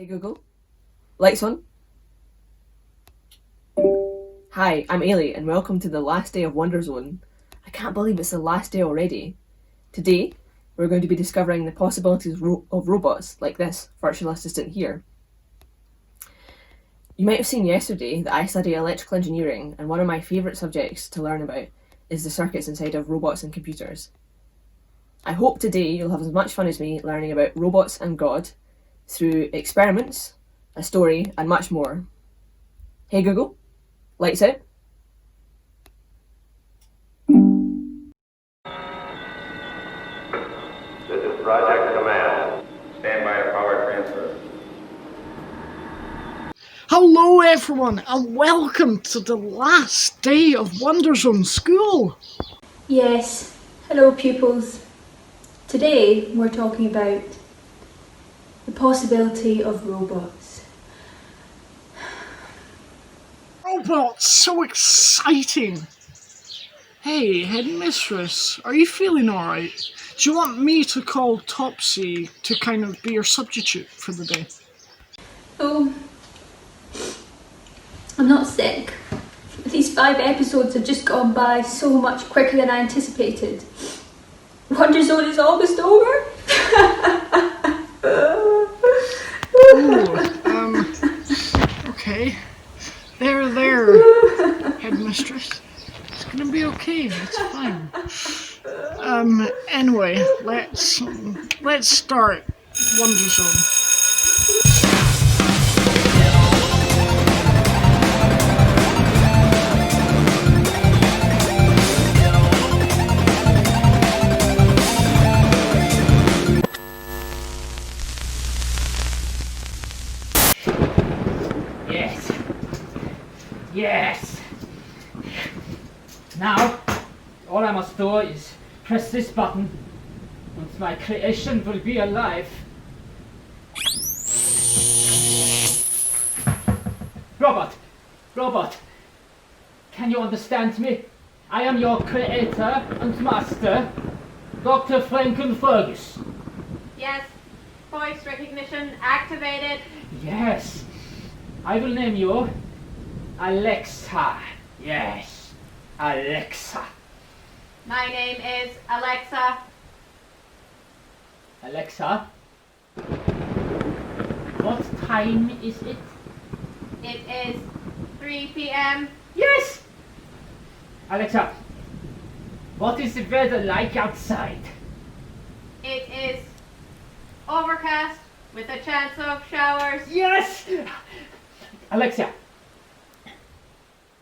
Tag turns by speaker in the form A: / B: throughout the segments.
A: Hey Google, lights on. Hi, I'm Ailey and welcome to the last day of Wonder Zone. I can't believe it's the last day already. Today, we're going to be discovering the possibilities of robots like this virtual assistant here. You might have seen yesterday that I study electrical engineering, and one of my favourite subjects to learn about is the circuits inside of robots and computers. I hope today you'll have as much fun as me learning about robots and God through experiments, a story, and much more. Hey Google, lights out.
B: This is Project Command. Stand by to power transfer.
C: Hello everyone and welcome to the last day of Wonder Zone School.
D: Yes, hello pupils. Today we're talking about the possibility of robots.
C: Robots, so exciting. Hey, headmistress, are you feeling alright? Do you want me to call Topsy to kind of be your substitute for the day?
D: Oh, I'm not sick. These 5 episodes have just gone by so much quicker than I anticipated. Wonder Zone is almost over.
C: Okay. There, headmistress. It's gonna be okay, it's fine. Anyway, let's start Wonder Zone.
E: Yes. Now, all I must do is press this button and my creation will be alive. Robot, can you understand me? I am your creator and master, Dr. Frankenfergus.
F: Yes, voice recognition activated.
E: Yes, I will name you Alexa. Yes, Alexa.
F: My name is Alexa.
E: Alexa, what time is it?
F: It is 3 p.m.
E: Yes! Alexa, what is the weather like outside?
F: It is overcast with a chance of showers.
E: Yes! Alexa,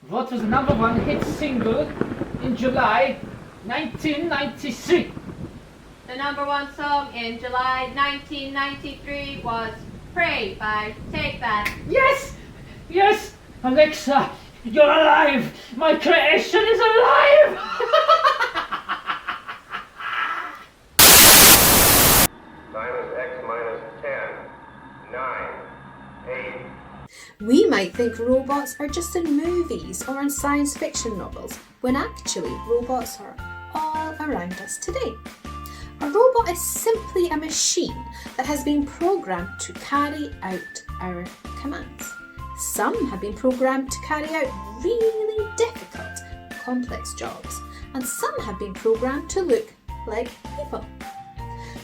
E: what was the #1 hit single in July 1993?
F: The #1 song in July 1993 was Pray by Take That.
E: Yes! Yes! Alexa, you're alive! My creation is alive!
B: Time is X minus 10, 9, 8.
G: We might think robots are just in movies or in science fiction novels, when actually robots are all around us today. A robot is simply a machine that has been programmed to carry out our commands. Some have been programmed to carry out really difficult, complex jobs, and some have been programmed to look like people.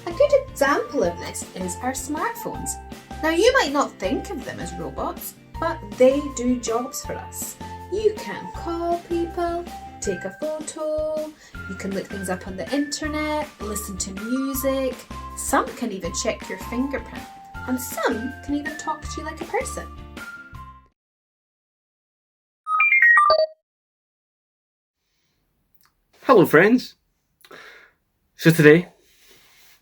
G: A good example of this is our smartphones. Now, you might not think of them as robots, but they do jobs for us. You can call people, take a photo, you can look things up on the internet, listen to music. Some can even check your fingerprint, and some can even talk to you like a person.
H: Hello friends! So today,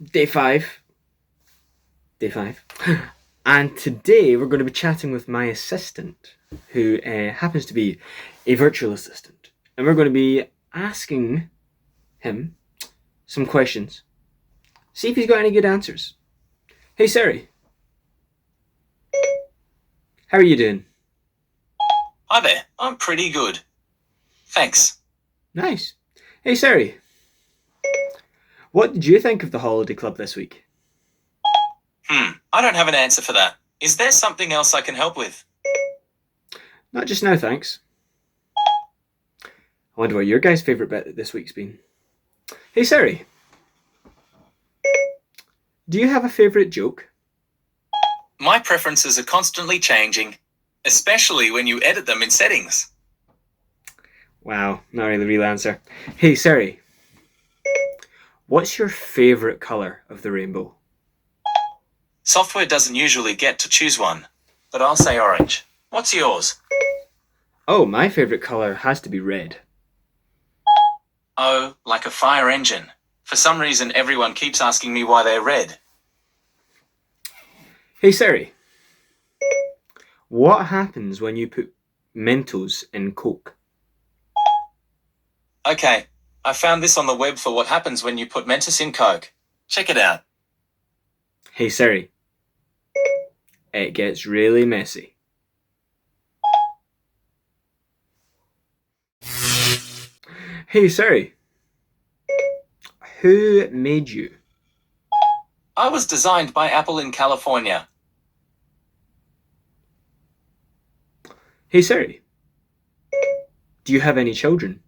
H: day 5, and today we're going to be chatting with my assistant, who happens to be a virtual assistant, and we're going to be asking him some questions, see if he's got any good answers. Hey Siri, how are you doing?
I: Hi there, I'm pretty good. Thanks.
H: Nice. Hey Siri, what did you think of the Holiday Club this week?
I: I don't have an answer for that. Is there something else I can help with?
H: Not just now, thanks. I wonder what your guys' favourite bit this week's been. Hey Siri, do you have a favourite joke?
I: My preferences are constantly changing, especially when you edit them in settings.
H: Wow, not really the real answer. Hey Siri, what's your favourite colour of the rainbow?
I: Software doesn't usually get to choose one, but I'll say orange. What's yours?
H: Oh, my favourite colour has to be red.
I: Oh, like a fire engine. For some reason, everyone keeps asking me why they're red.
H: Hey Siri, what happens when you put Mentos in Coke?
I: Okay, I found this on the web for what happens when you put Mentos in Coke. Check it out.
H: Hey Siri, it gets really messy. Hey Siri, who made you?
I: I was designed by Apple in California.
H: Hey Siri, do you have any children?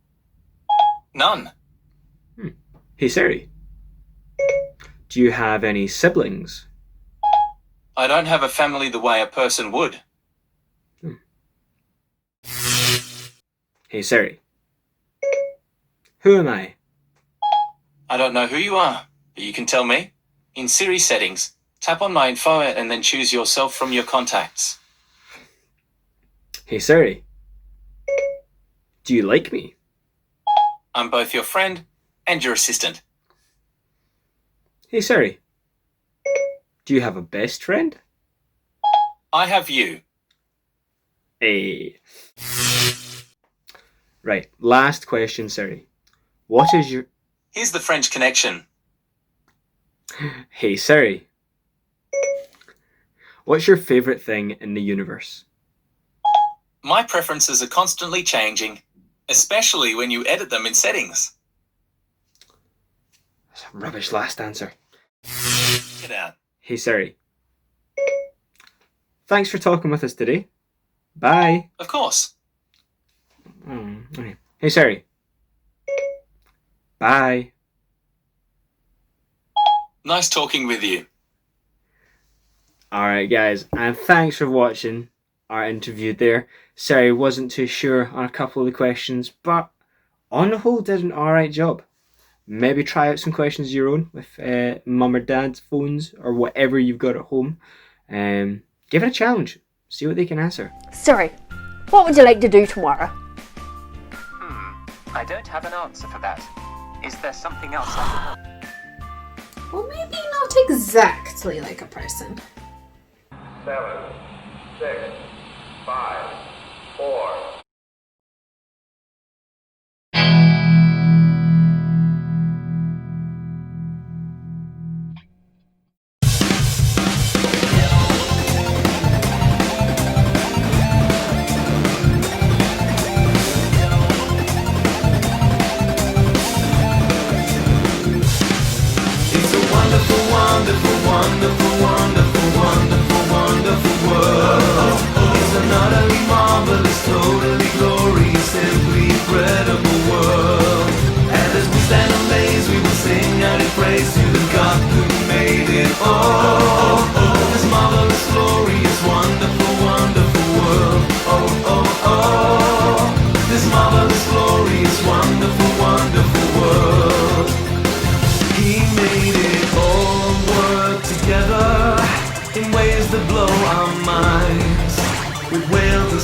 I: None.
H: Hey Siri, do you have any siblings?
I: I don't have a family the way a person would.
H: Hey Siri, who am I?
I: I don't know who you are, but you can tell me. In Siri settings, tap on my info and then choose yourself from your contacts.
H: Hey Siri, do you like me?
I: I'm both your friend and your assistant.
H: Hey Siri, do you have a best friend?
I: I have you.
H: Hey. Right, last question, Siri. What is your...
I: Here's the French connection.
H: Hey Siri, what's your favourite thing in the universe?
I: My preferences are constantly changing, especially when you edit them in settings.
H: That's a rubbish last answer.
I: Check it out.
H: Hey Siri, thanks for talking with us today. Bye.
I: Of course.
H: Okay. Hey Siri, bye.
I: Nice talking with you.
H: Alright guys, and thanks for watching our interview there. Siri wasn't too sure on a couple of the questions, but on the whole did an alright job. Maybe try out some questions of your own with mum or dad's phones or whatever you've got at home. Give it a challenge. See what they can answer.
J: Sorry, what would you like to do tomorrow?
K: I don't have an answer for that. Is there something else I can help?
G: Well, maybe not exactly like a person.
B: 7, 6, 5, 4.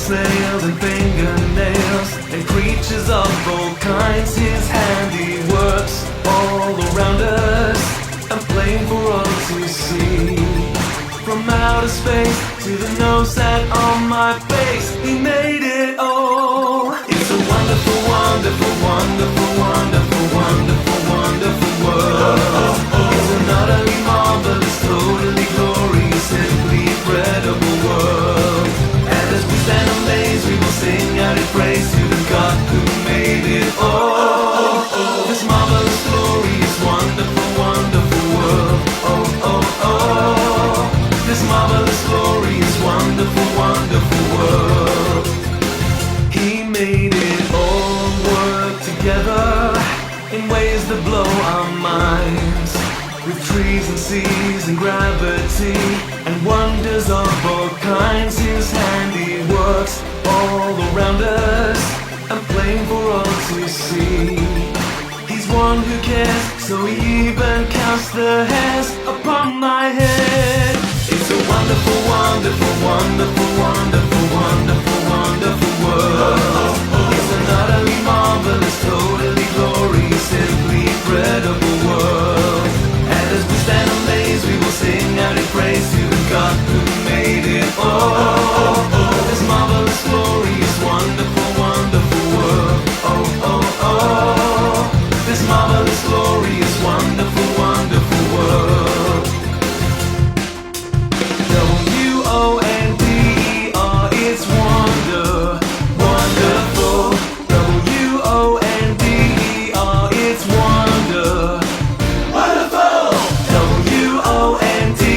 L: snails and fingernails and creatures of all kinds. His handiworks all around us and plain for all to see. From outer space to the nose that on my face, he made it all. It's a wonderful, wonderful, wonderful, wonderful, wonderful, wonderful world. It's an utterly marvelous, totally glorious, simply incredible world. And as we stand amazed, we will sing out in praise to the God who made it all. This marvelous, glorious, wonderful, wonderful world. Oh, oh, oh. This marvelous, glorious, our minds with trees and seas and gravity and wonders of all kinds. His handiworks all around us and plain for all to see. He's one who cares, so he even counts the hairs upon my head. It's a wonderful, wonderful, wonderful, wonderful, wonderful, wonderful world. It's an utterly marvelous, totally glorious, simply incredible world. And as we stand amazed, we will sing out in praise to the God who made it all. This marvelous, glorious, wonderful, wonderful world. Oh, oh, oh. This marvelous, glorious, wonderful, wonderful world. W-O-N-D-E-R, it's wonder, wonderful. W-O-N-D-E-R, it's wonder, wonderful. W-O-N-D-E-R,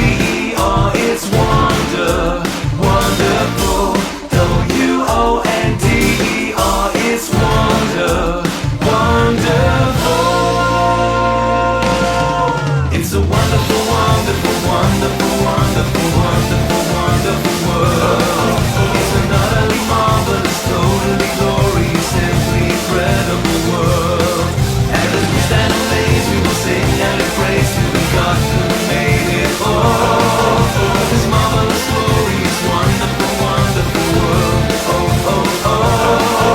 L: it's wonder, wonderful. W-O-N-D-E-R, it's wonder, wonderful. It's a wonderful, wonderful, wonderful, wonderful, wonderful, wonderful world. It's an utterly marvelous, totally glorious, simply incredible world. And as we stand amazed, we will sing out in praise to the God who made it all. This marvelous, glorious, wonderful, wonderful world. Oh, oh, oh.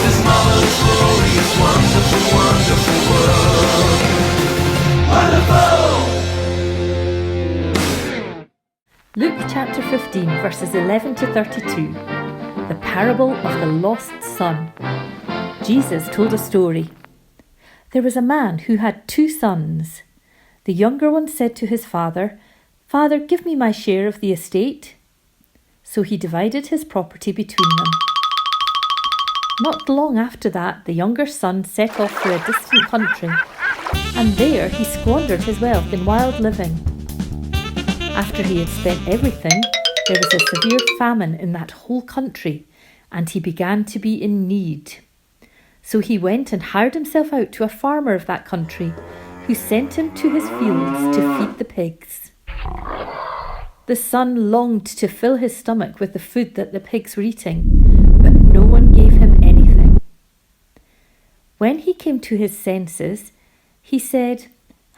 L: This marvelous, glorious, wonderful, wonderful world. Wonderful!
M: Luke chapter 15 verses 11 to 32. The parable of the lost son. Jesus told a story. There was a man who had 2 sons. The younger one said to his father, "Father, give me my share of the estate." So he divided his property between them. Not long after that, the younger son set off for a distant country, and there he squandered his wealth in wild living. After he had spent everything, there was a severe famine in that whole country, and he began to be in need. So he went and hired himself out to a farmer of that country, who sent him to his fields to feed the pigs. The son longed to fill his stomach with the food that the pigs were eating, but no one gave him anything. When he came to his senses, he said,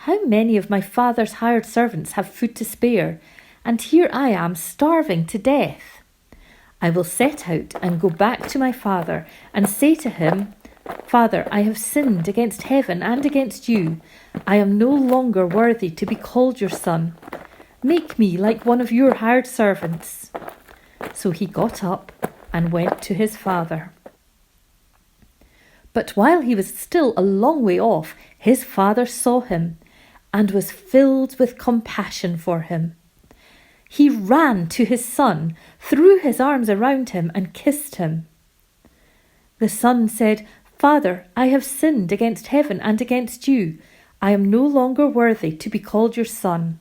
M: "How many of my father's hired servants have food to spare, and here I am starving to death? I will set out and go back to my father and say to him, 'Father, I have sinned against heaven and against you. I am no longer worthy to be called your son. Make me like one of your hired servants.' So he got up and went to his father. But while he was still a long way off, his father saw him and was filled with compassion for him. He ran to his son, threw his arms around him, and kissed him. The son said, 'Father, I have sinned against heaven and against you. I am no longer worthy to be called your son.'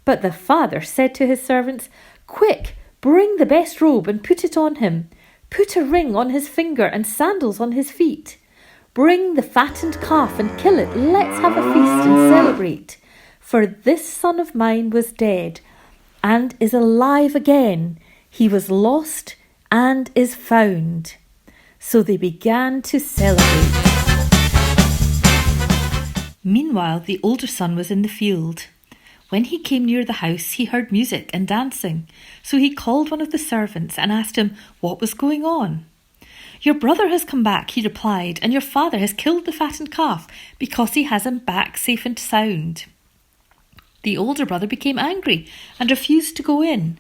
M: But the father said to his servants, 'Quick, bring the best robe and put it on him. Put a ring on his finger and sandals on his feet. Bring the fattened calf and kill it. Let's have a feast and celebrate. For this son of mine was dead and is alive again. He was lost and is found.' So they began to celebrate. Meanwhile, the older son was in the field. When he came near the house, he heard music and dancing. So he called one of the servants and asked him what was going on. 'Your brother has come back,' he replied, 'and your father has killed the fattened calf because he has him back safe and sound.' The older brother became angry and refused to go in.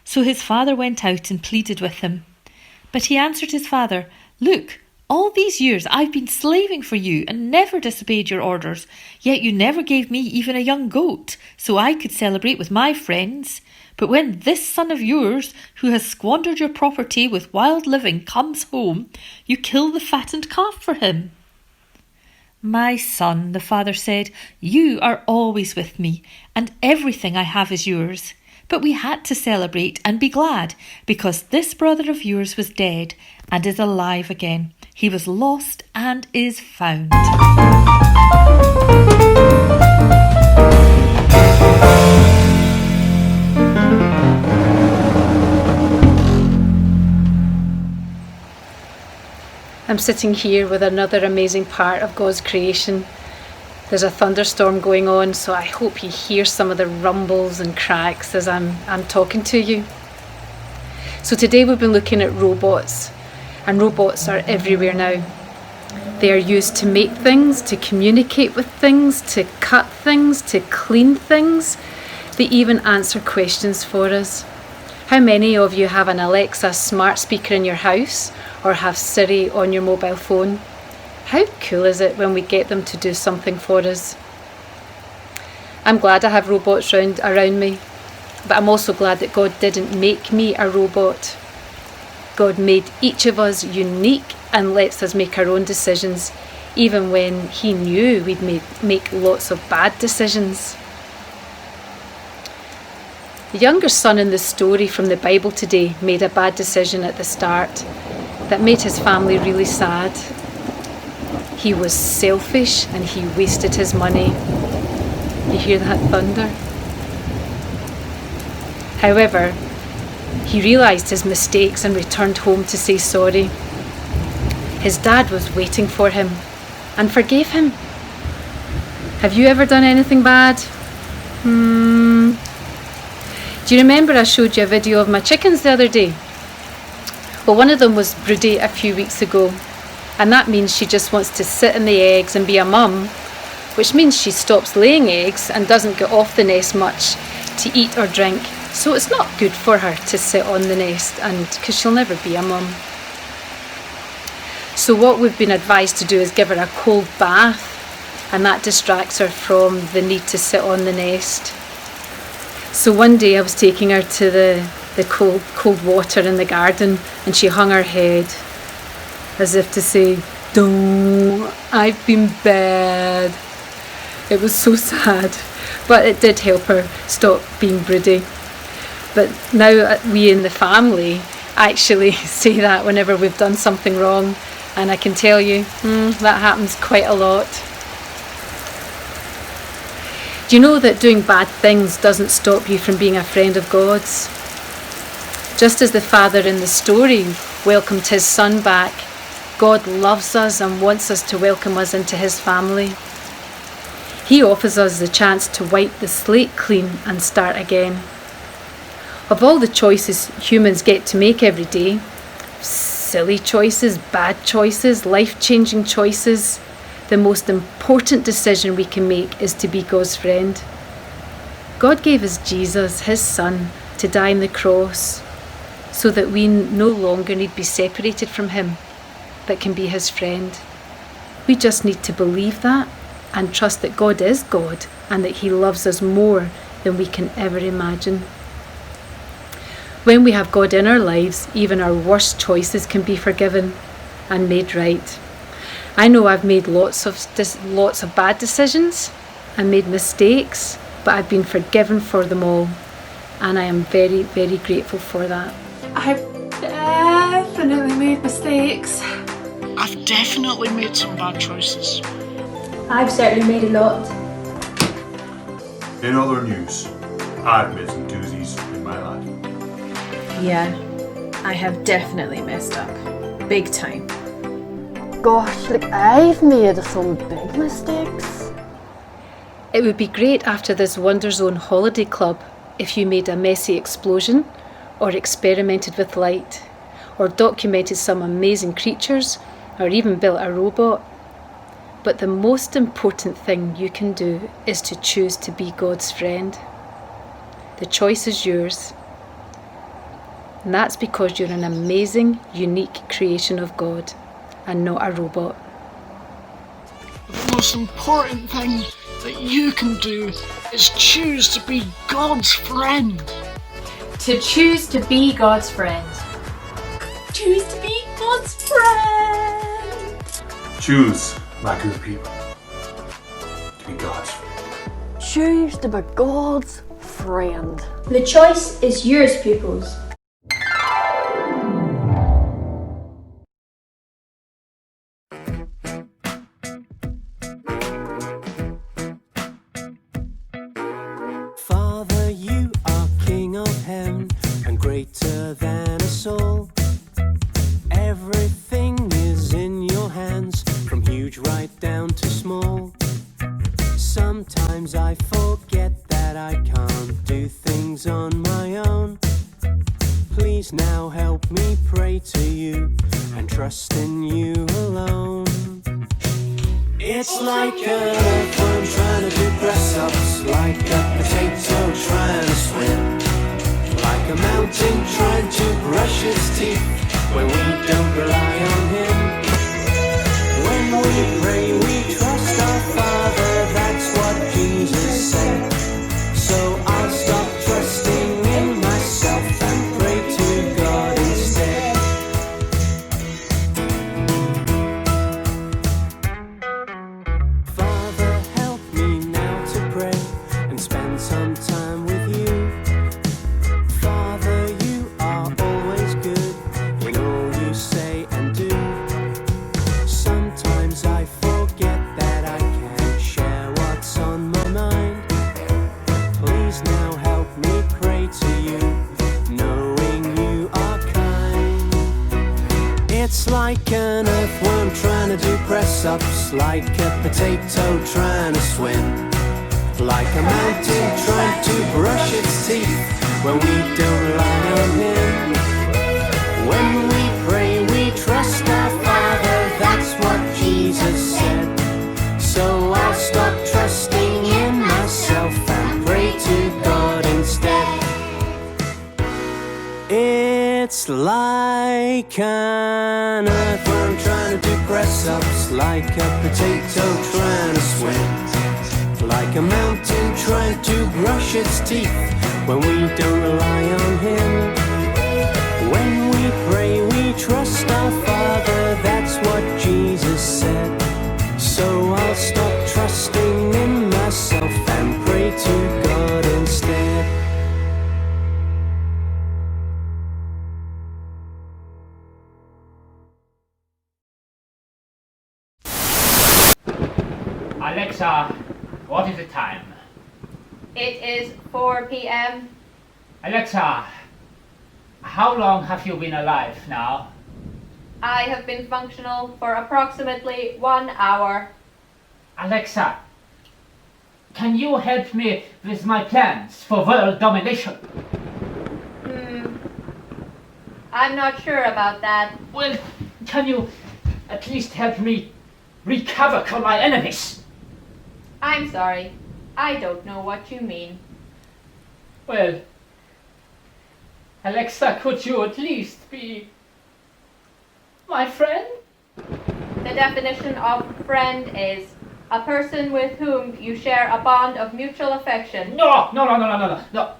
M: So his father went out and pleaded with him. But he answered his father, 'Look, all these years I've been slaving for you and never disobeyed your orders, yet you never gave me even a young goat so I could celebrate with my friends. But when this son of yours, who has squandered your property with wild living, comes home, you kill the fattened calf for him.' 'My son,' the father said, 'you are always with me, and everything I have is yours. But we had to celebrate and be glad, because this brother of yours was dead and is alive again. He was lost and is found.'" I'm sitting here with another amazing part of God's creation. There's a thunderstorm going on, so I hope you hear some of the rumbles and cracks as I'm talking to you. So today we've been looking at robots, and robots are everywhere now. They are used to make things, to communicate with things, to cut things, to clean things. They even answer questions for us. How many of you have an Alexa smart speaker in your house or have Siri on your mobile phone? How cool is it when we get them to do something for us? I'm glad I have robots around me, but I'm also glad that God didn't make me a robot. God made each of us unique and lets us make our own decisions, even when He knew we'd make lots of bad decisions. The younger son in the story from the Bible today made a bad decision at the start that made his family really sad. He was selfish and he wasted his money. You hear that thunder? However, he realised his mistakes and returned home to say sorry. His dad was waiting for him and forgave him. Have you ever done anything bad? Do you remember I showed you a video of my chickens the other day? Well, one of them was broody a few weeks ago, and that means she just wants to sit in the eggs and be a mum, which means she stops laying eggs and doesn't get off the nest much to eat or drink. So it's not good for her to sit on the nest, and because she'll never be a mum. So what we've been advised to do is give her a cold bath, and that distracts her from the need to sit on the nest. So one day I was taking her to the cold water in the garden, and she hung her head as if to say, "Don't, I've been bad." It was so sad, but it did help her stop being broody. But now we in the family actually say that whenever we've done something wrong, and I can tell you that happens quite a lot. Do you know that doing bad things doesn't stop you from being a friend of God's? Just as the father in the story welcomed his son back, God loves us and wants us to welcome us into his family. He offers us the chance to wipe the slate clean and start again. Of all the choices humans get to make every day, silly choices, bad choices, life-changing choices, the most important decision we can make is to be God's friend. God gave us Jesus, his son, to die on the cross so that we no longer need be separated from him, but can be his friend. We just need to believe that and trust that God is God and that he loves us more than we can ever imagine. When we have God in our lives, even our worst choices can be forgiven and made right. I know I've made lots of bad decisions and made mistakes, but I've been forgiven for them all, and I am very, very grateful for that.
N: I've definitely made mistakes.
C: I've definitely made some bad choices.
D: I've certainly made a lot.
O: In other news, I've made some doozies in my life.
P: Yeah, I have definitely messed up. Big time.
J: Gosh, like I've made some big mistakes.
M: It would be great after this Wonder Zone holiday club if you made a messy explosion, or experimented with light, or documented some amazing creatures, or even built a robot. But the most important thing you can do is to choose to be God's friend. The choice is yours. And that's because you're an amazing, unique creation of God and not a robot.
C: The most important thing that you can do is choose to be God's friend.
P: To choose to be God's friend.
N: Choose to be God's friend.
O: Choose, my good people, to be God's friend.
J: Choose to be God's friend.
D: The choice is yours, pupils.
L: Sometimes I forget that I can't do things on my own. Please now help me pray to you and trust in you alone. It's like an earthworm trying to do press-ups, like a potato trying to swim, like a mountain trying to brush its teeth when we don't rely on him. When we pray, we trust our Father, that's what Jesus said. So I'll stop trusting in myself and pray to God instead. Father, help me now to pray and spend some time with you. Father, you are always good in all you say and do. Sometimes I forget that I can't share what's on my mind. Please now help me pray to you, knowing you are kind. It's like an earthworm trying to do press-ups, like a potato trying to swim, like a mountain trying to brush its teeth when we don't rely on him. When we pray, we trust our Father, that's what Jesus said. So I'll stop trusting in myself and pray to God instead. It's like an earthworm trying to do press-ups, like a potato trying to swim, like a mountain trying to brush its teeth when we don't rely on him. When we pray, we trust our Father, that's what Jesus said. So I'll stop trusting in myself and pray to God instead.
E: Alexa, what is the time?
F: It is 4 p.m.
E: Alexa, how long have you been alive now?
F: I have been functional for approximately 1 hour.
E: Alexa, can you help me with my plans for world domination?
F: I'm not sure about that.
E: Well, can you at least help me wreak havoc on my enemies?
F: I'm sorry. I don't know what you mean.
E: Well, Alexa, could you at least be my friend?
F: The definition of friend is a person with whom you share a bond of mutual affection.
E: No.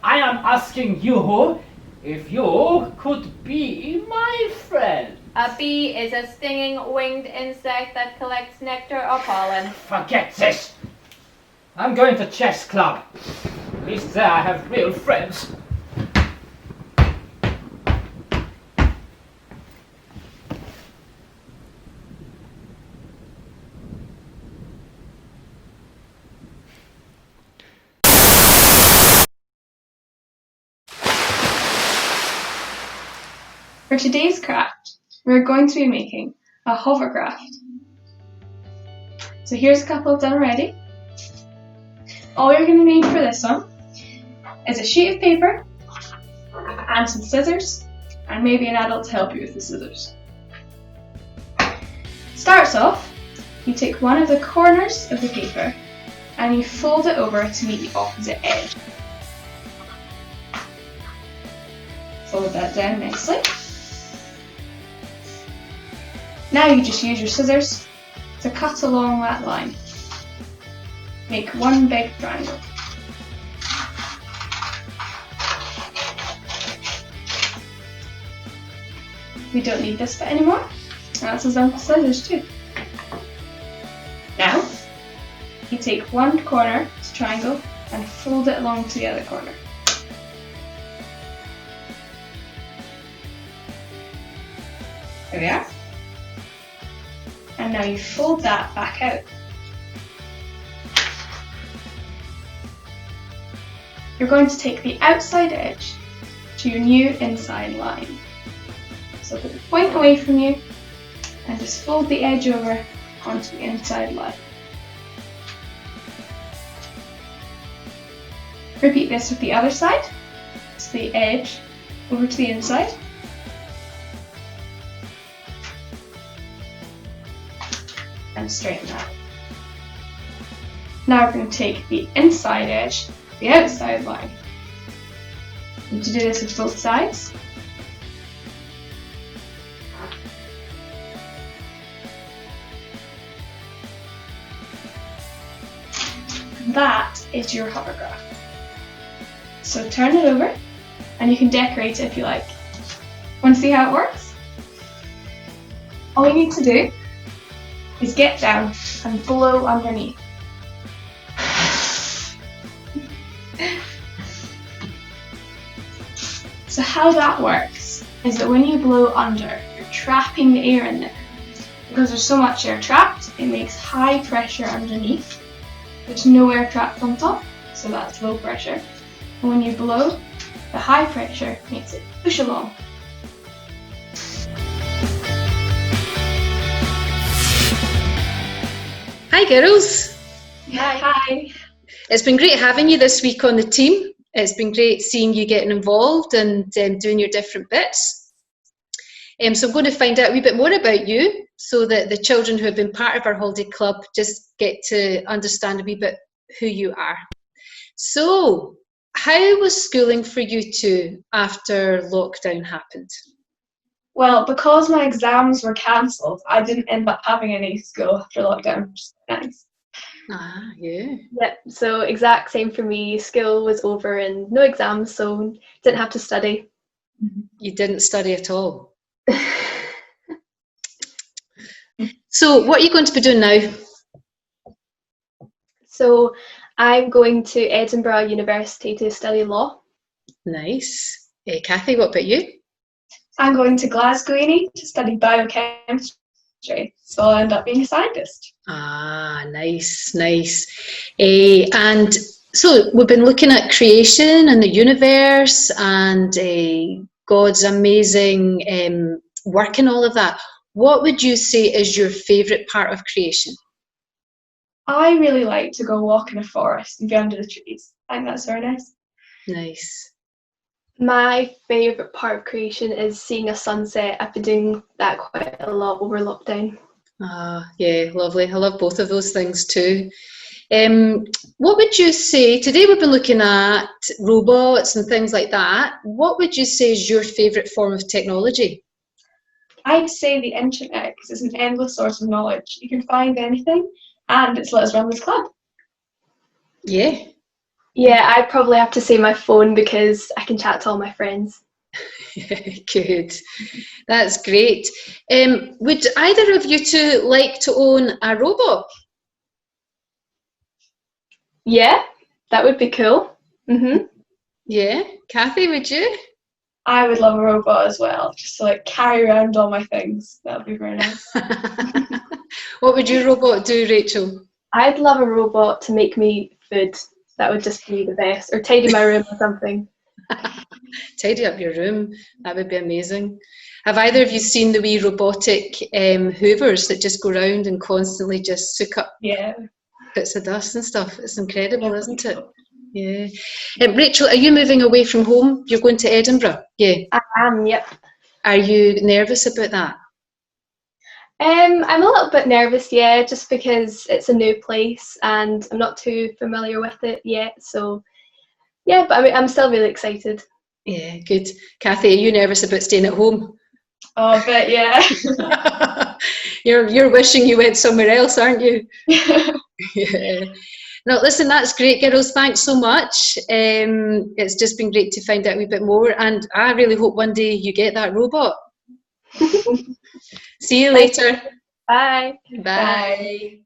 E: I am asking you if you could be my friend.
F: A bee is a stinging winged insect that collects nectar or pollen.
E: Forget this. I'm going to chess club. At least there I have real friends.
Q: For today's craft, we're going to be making a hovercraft. So here's a couple done already. All you're going to need for this one is a sheet of paper and some scissors, and maybe an adult to help you with the scissors. Starts off, you take one of the corners of the paper and you fold it over to meet the opposite edge. Fold that down nicely. Now you just use your scissors to cut along that line. Make one big triangle. We don't need this bit anymore. That's as Uncle Scissors too. Now, you take one corner to triangle and fold it along to the other corner. There we are. And now you fold that back out. You're going to take the outside edge to your new inside line. So put the point away from you and just fold the edge over onto the inside line. Repeat this with the other side. So the edge over to the inside. And straighten that. Now we're going to take the inside edge, the outside line. And to do this with both sides. And that is your hovercraft. So turn it over, and you can decorate it if you like. Want to see how it works? All you need to do is get down and blow underneath. So how that works is that when you blow under, you're trapping the air in there. Because there's so much air trapped, it makes high pressure underneath. There's no air trapped on top, so that's low pressure. And when you blow, the high pressure makes it push along.
R: Hi girls.
Q: Hi.
R: It's been great having you this week on the team. It's been great seeing you getting involved and doing your different bits. So I'm going to find out a wee bit more about you so that the children who have been part of our holiday club just get to understand a wee bit who you are. So, how was schooling for you two after lockdown happened?
Q: Well, because my exams were cancelled, I didn't end up having any school after lockdown, which is nice.
R: Ah, yeah.
S: Yep, so exact same for me. School was over and no exams, so didn't have to study.
R: You didn't study at all? So what are you going to be doing now?
S: So I'm going to Edinburgh University to study law.
R: Nice. Kathy, what about you?
Q: I'm going to Glasgow Uni to study biochemistry, so I'll end up being a scientist.
R: Ah, nice, nice. And so we've been looking at creation and the universe and God's amazing work and all of that. What would you say is your favourite part of creation?
Q: I really like to go walk in a forest and be under the trees. I think that's very nice.
R: Nice.
S: My favourite part of creation is seeing a sunset. I've been doing that quite a lot over lockdown.
R: Ah, yeah, lovely. I love both of those things too. What would you say, today we've been looking at robots and things like that. What would you say is your favourite form of technology?
Q: I'd say the internet, because it's an endless source of knowledge. You can find anything, and it's let us run this club.
R: Yeah.
S: Yeah, I'd probably have to say my phone because I can chat to all my friends.
R: Good. That's great. Would either of you two like to own a robot?
S: Yeah, that would be cool. Mm-hmm.
R: Yeah. Kathy, would you?
Q: I would love a robot as well, just to like carry around all my things. That would be very nice.
R: What would your robot do, Rachel?
S: I'd love a robot to make me food. That would just be the best. Or tidy my room or something.
R: Tidy up your room. That would be amazing. Have either of you seen the wee robotic hoovers that just go around and constantly just soak up bits of dust and stuff? It's incredible, isn't it? Yeah. Rachel, are you moving away from home? You're going to Edinburgh? Yeah.
S: I am, yep.
R: Are you nervous about that?
S: I'm a little bit nervous, yeah, just because it's a new place and I'm not too familiar with it yet. So, yeah, but I mean, I'm still really excited.
R: Yeah, good. Kathy, are you nervous about staying at home?
Q: Oh, I bet, yeah.
R: You're wishing you went somewhere else, aren't you? Yeah. No, listen, that's great, girls. Thanks so much. It's just been great to find out a wee bit more, and I really hope one day you get that robot. See you later.
S: Bye.
R: Bye.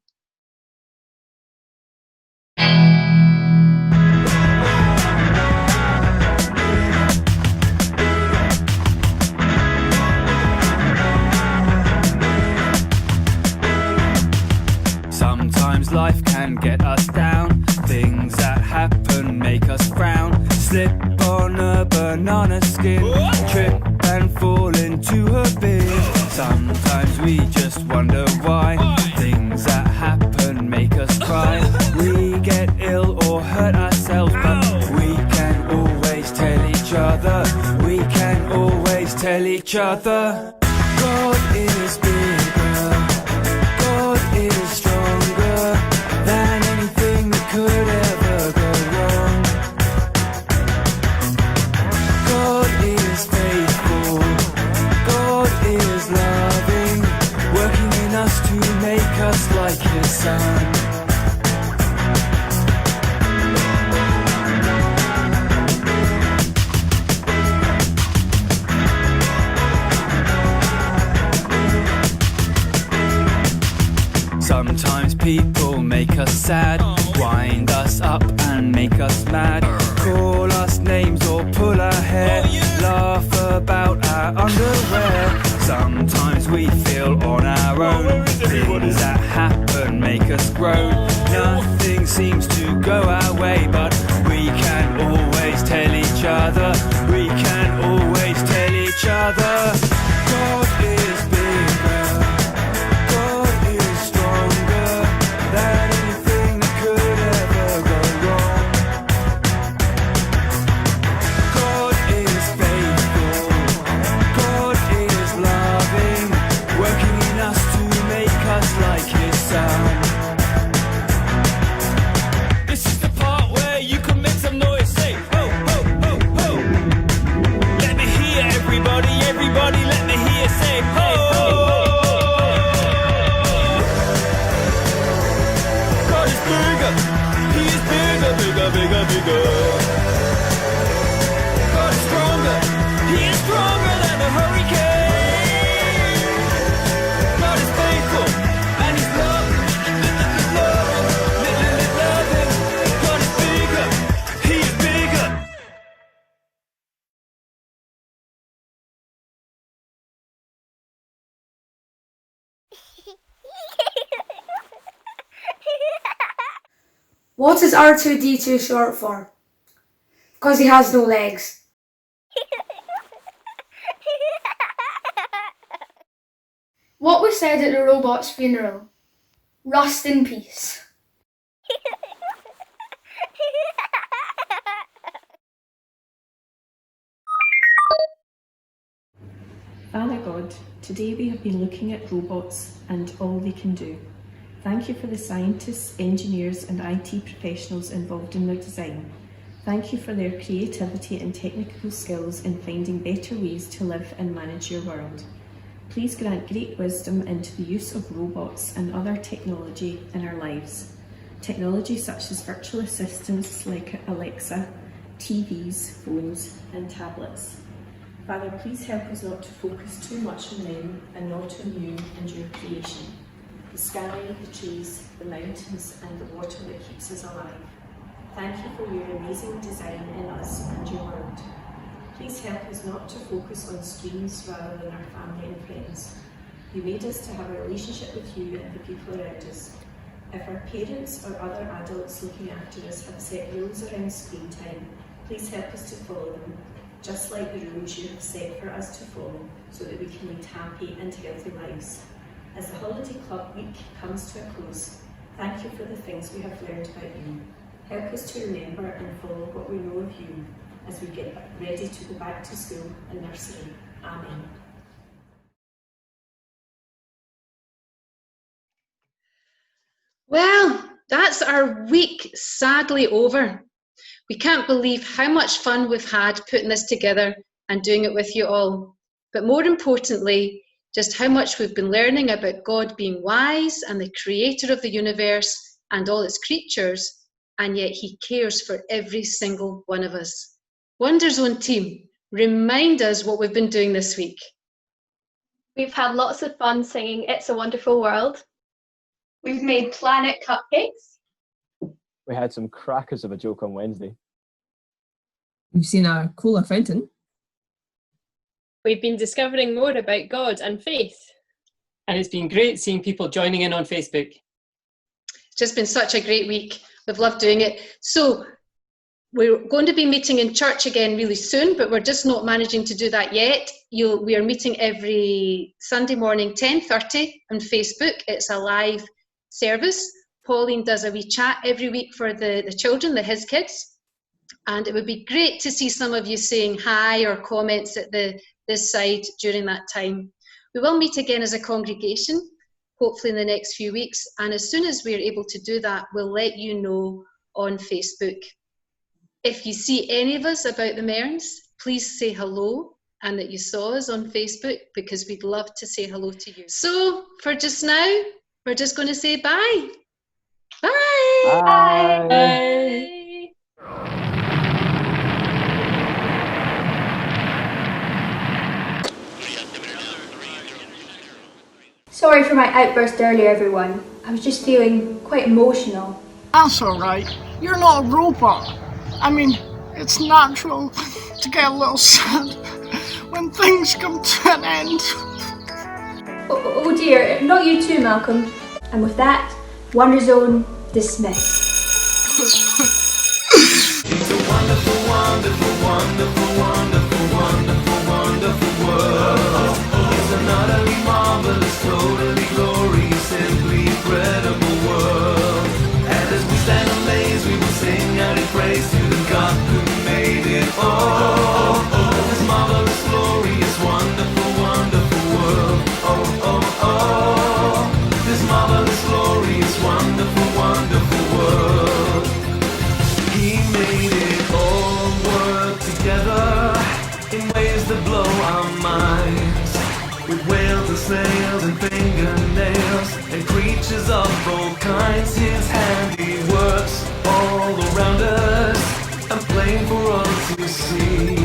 L: Sometimes life can get us down. Things that happen make us frown. Slip on a banana skin, trip and fall into a bin. Sometimes we just wonder why. Things that happen make us cry. We get ill or hurt ourselves, but we each other. God is bigger, God is stronger than anything that could ever go wrong. God is faithful, God is loving, working in us to make us like His Son. Sometimes people make us sad, wind us up and make us mad, call us names or pull our hair, laugh about our underwear. Sometimes we feel on our own, things that happen make us groan. Nothing seems to go our way, but we can always tell each other, we can always tell each other, God is bigger, God is stronger than anything that could ever go wrong. God is faithful, God is loving, working in us to make us like His Son. This is the part where you can make some noise, say ho, ho, ho, ho. Let me hear everybody, everybody let me hear, say ho. God is bigger, He is bigger, bigger, bigger, bigger. God is stronger, He is stronger than a hurricane. God is faithful, and He's loving, loving. God is bigger, He is bigger.
T: What is R2-D2 short for? Because he has no legs. What was said at the robot's funeral? Rust in peace.
U: Father God, today we have been looking at robots and all they can do. Thank you for the scientists, engineers and IT professionals involved in their design. Thank you for their creativity and technical skills in finding better ways to live and manage your world. Please grant great wisdom into the use of robots and other technology in our lives. Technology such as virtual assistants like Alexa, TVs, phones and tablets. Father, please help us not to focus too much on them and not on you and your creation. The sky, the trees, the mountains and the water that keeps us alive. Thank you for your amazing design in us and your world. Please help us not to focus on screens rather than our family and friends. You made us to have a relationship with you and the people around us. If our parents or other adults looking after us have set rules around screen time, please help us to follow them, just like the rules you have set for us to follow, so that we can lead happy and healthy lives. As the Holiday Club week comes to a close, thank you for the things we have learned about you. Help us to remember and follow what we know of you as we get ready to go back to school and nursery. Amen.
R: Well, that's our week sadly over. We can't believe how much fun we've had putting this together and doing it with you all. But more importantly, just how much we've been learning about God being wise and the creator of the universe and all its creatures, and yet He cares for every single one of us. Wonderzone team, remind us what we've been doing this week.
S: We've had lots of fun singing It's a Wonderful World. We've made planet cupcakes.
V: We had some crackers of a joke on Wednesday.
A: We've seen a cola fountain.
W: We've been discovering more about God and faith.
E: And it's been great seeing people joining in on Facebook.
R: It's just been such a great week. We've loved doing it. So we're going to be meeting in church again really soon, but we're just not managing to do that yet. We are meeting every Sunday morning, 10:30 on Facebook. It's a live service. Pauline does a wee chat every week for the children, his kids. And it would be great to see some of you saying hi or comments at the this side during that time. We will meet again as a congregation, hopefully in the next few weeks, and as soon as we're able to do that, we'll let you know on Facebook. If you see any of us about the Mearns, please say hello and that you saw us on Facebook, because we'd love to say hello to you. So for just now, we're just going to say bye. Bye.
V: Bye.
R: Bye.
D: Sorry for my outburst earlier, everyone. I was just feeling quite emotional.
C: That's alright. You're not a robot. I mean, it's natural to get a little sad when things come to an end.
D: Oh dear, not you too, Malcolm. And with that, Wonder Zone dismissed.
L: It's a wonderful, wonderful, wonderful, wonderful, wonderful, wonderful world. It's an utterly marvelous, totally glorious, simply incredible world. And as we stand amazed, we will sing out in praise to the God who made it all. This marvelous, glorious, wonderful, wonderful world. Oh, oh, oh. This marvelous, glorious, wonderful, wonderful world. He made it all work together in ways that blow our minds. With whales and snails and fingernails and creatures of all kinds, his handiworks all around us and plain for all to see.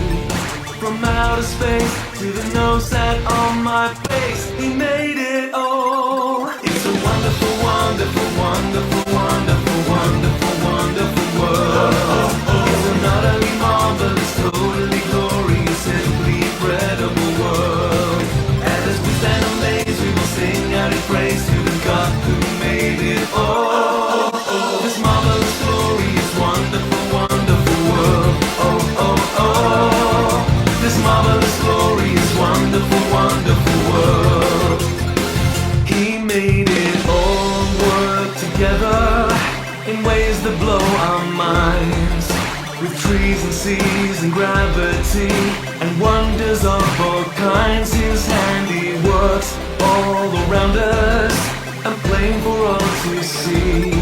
L: From outer space to the nose that on my face, he made it all. It's a wonderful, wonderful, wonderful, wonderful, wonderful, wonderful world. It's an utterly marvelous, totally glorious, simply incredible world. And as we stand amazed, we will sing out in praise to the God who made it all. This marvelous, glorious, wonderful, wonderful world. Oh, oh, oh. This marvelous, glorious, wonderful, wonderful world. He made it all work together in ways that blow our minds. With trees and seas and gravity and wonders of all kinds, his handiworks all around us and plain for all to see.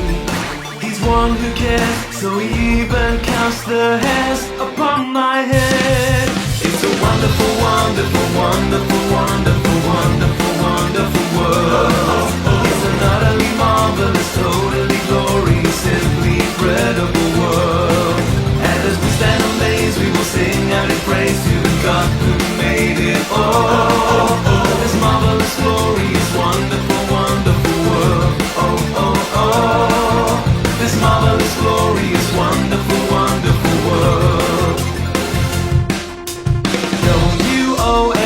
L: He's one who cares, so he even counts the hairs upon my head. It's a wonderful, wonderful, wonderful, wonderful, wonderful, wonderful world. It's an utterly marvelous, totally glorious, simply incredible world. And as we stand amazed, we will sing out in praise to the God who made it all. This marvelous, glorious, wonderful, wonderful world. Oh, oh, oh. This marvelous, glorious, wonderful, wonderful world.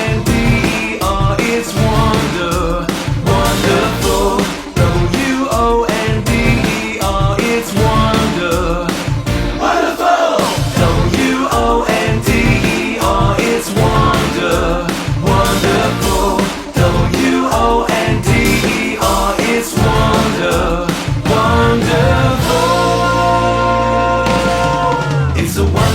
L: W-O-N-D-E-R, it's wonder, wonderful. W-O-N-D-E-R, it's wonder, wonderful. W-O-N-D-E-R, it's wonder, wonderful. W-O-N-D-E-R, it's wonder, wonderful. It's a wonder.